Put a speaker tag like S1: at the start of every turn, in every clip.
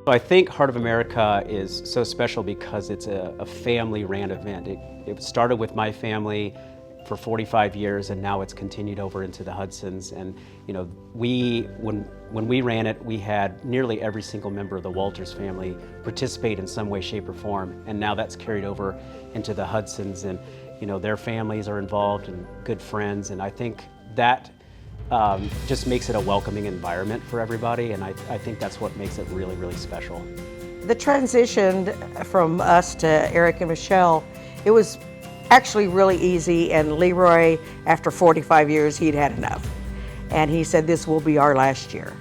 S1: I think Heart of America is so special because it's a family-ran event. It started with my family for 45 years, and now it's continued over into the Hudsons. And you know, when we ran it, we had nearly every single member of the Walters family participate in some way, shape, or form. And now that's carried over into the Hudsons, and you know, their families are involved and good friends. And I think that just makes it a welcoming environment for everybody, and I think that's what makes it really, really special.
S2: The transition from us to Eric and Michelle, it was actually really easy, and Leroy, after 45 years, he'd had enough. And he said, this will be our last year.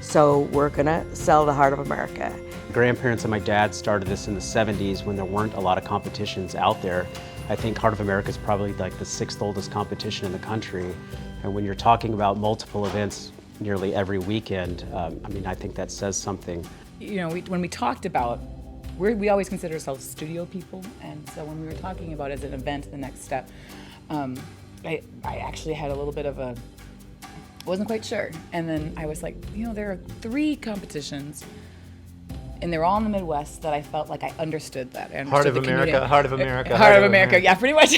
S2: So we're gonna sell the Heart of America.
S1: Grandparents and my dad started this in the 70s when there weren't a lot of competitions out there. I think Heart of America is probably like the 6th oldest competition in the country. And when you're talking about multiple events nearly every weekend, I mean, I think that says something.
S3: You know, when we talked about, we always consider ourselves studio people, and so when we were talking about as an event, the next step, I actually had a little bit of a, wasn't quite sure. And then I was like, you know, there are 3 competitions, and they're all in the Midwest that I felt like I understood that.
S4: Heart of America, Heart of America.
S3: Heart of America, yeah, pretty much.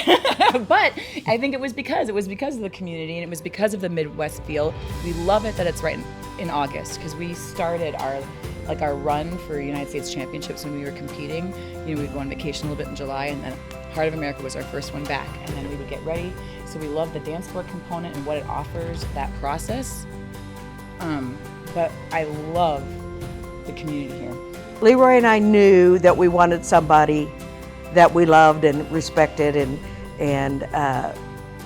S3: But I think it was because of the community, and it was because of the Midwest feel. We love it that it's right in August, because we started our run for United States Championships when we were competing. You know, we'd go on vacation a little bit in July, and then Heart of America was our first one back, and then we would get ready. So we love the dance sport component and what it offers, that process. But I love the community here.
S2: Leroy and I knew that we wanted somebody that we loved and respected, and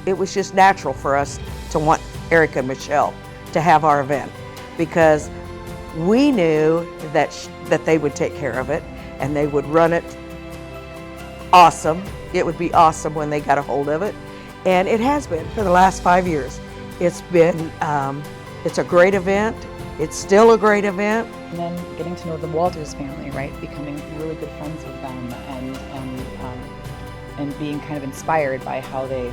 S2: it was just natural for us to want Eric and Michelle to have our event, because we knew that they would take care of it and they would run it awesome. It would be awesome when they got a hold of it, and it has been for the last 5 years. It's been, it's a great event. It's still a great event.
S3: And then getting to know the Walters family, right? Becoming really good friends with them, and being kind of inspired by how they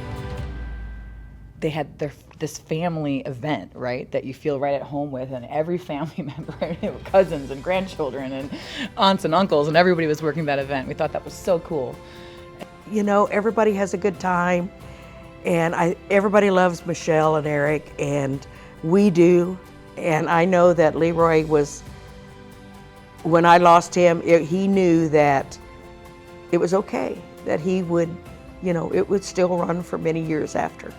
S3: had this family event, right? That you feel right at home with, and every family member, cousins and grandchildren and aunts and uncles, and everybody was working that event. We thought that was so cool.
S2: You know, everybody has a good time, and everybody loves Michelle and Eric, and we do. And I know that Leroy was, when I lost him, he knew that it was okay, that he would, you know, it would still run for many years after.